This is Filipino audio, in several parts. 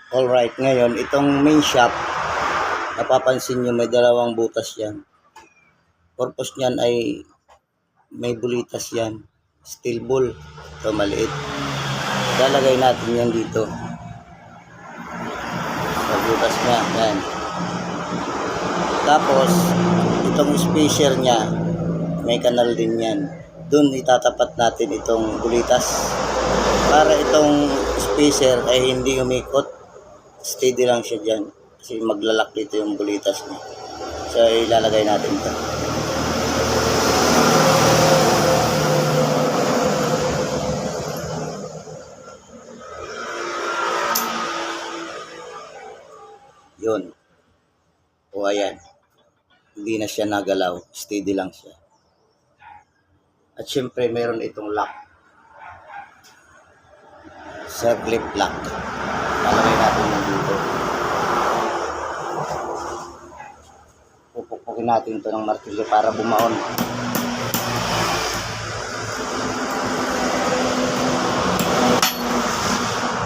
Alright, ngayon itong main shop, napapansin nyo may dalawang butas yan. Purpose niyan ay may bulitas yan. Steel ball. Ito maliit. Lalagay natin yan dito. Sa butas niya. Yan. Tapos, itong spacer niya, may kanal din yan. Doon itatapat natin itong bulitas. Para itong spacer ay hindi umikot. Steady lang siya dyan. Kasi maglalak dito yung bulitas niya. So, ilalagay natin ito. Yun. O ayan. Hindi na siya nagalaw. Steady lang siya. At syempre, meron itong lock. Circlip lock. Lalagay natin yung dito. Pupukpukin natin ito ng martilyo para bumaon.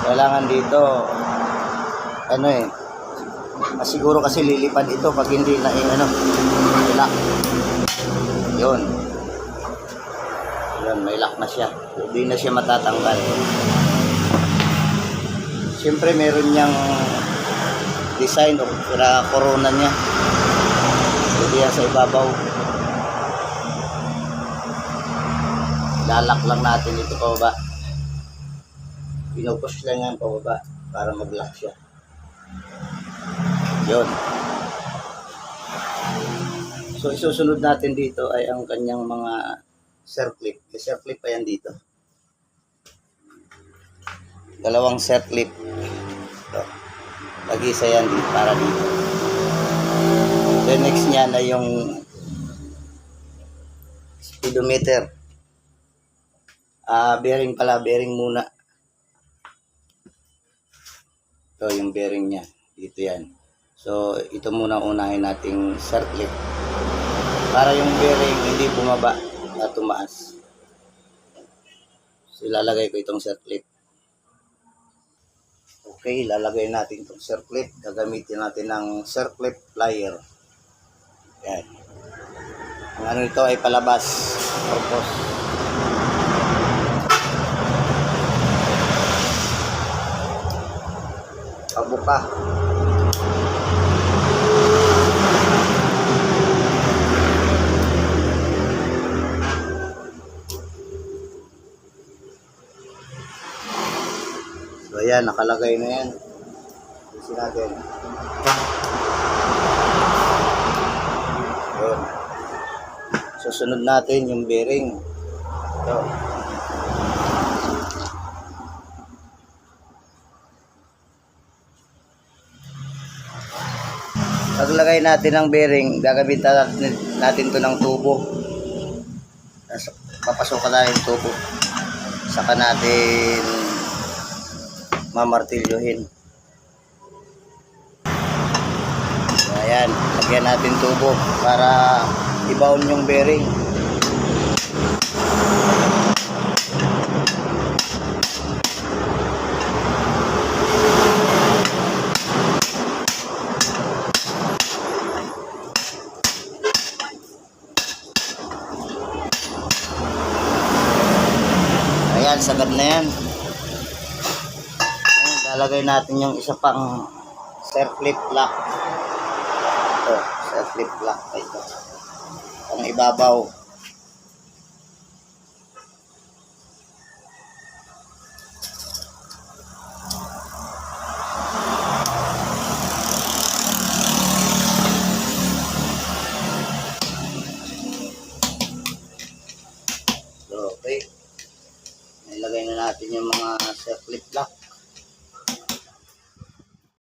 Kailangan dito, siguro kasi lilipad ito pag hindi na lock. Yun. Yun, may lock na siya. Hindi na siya matatanggal. Siyempre meron niyang design o corona niya. Hindi yan sa ibabaw. Lalak lang natin ito pababa. Pinupush lang yan pababa para mag-lock siya. Yun. So isusunod natin dito ay ang kanyang mga circlip. May circlip pa yan dito. Dalawang circlip. Ito. Lagi-isa yan dito para dito. The next niyan ay yung speedometer. Bearing pala. Bearing muna. Ito yung bearing niya. Dito yan. So, ito muna unahin nating circlip. Para yung bearing hindi bumaba at tumaas. So, ilalagay ko itong circlip. Okay, ilalagay natin itong circlip. Gagamitin natin ng circlip plier. Yan. Ang ano ito ay palabas. Purpose. Pabuka. So ayan, nakalagay na yan. Isin natin. Yun. Susunod natin yung bearing. Ito. Paglagay natin ng bearing, gagamitan natin to ng tubo. Papasokan natin yung tubo. Saka natin mamartilyuhin. Ayan, lagyan natin tubo para i-bound yung bearing. Ayan, sagad na yan. Lalagay natin yung isa pang circlip lock. Ito, circlip lock. Ito. Pang ibabaw. So, okay. Nilagay na natin yung mga circlip lock.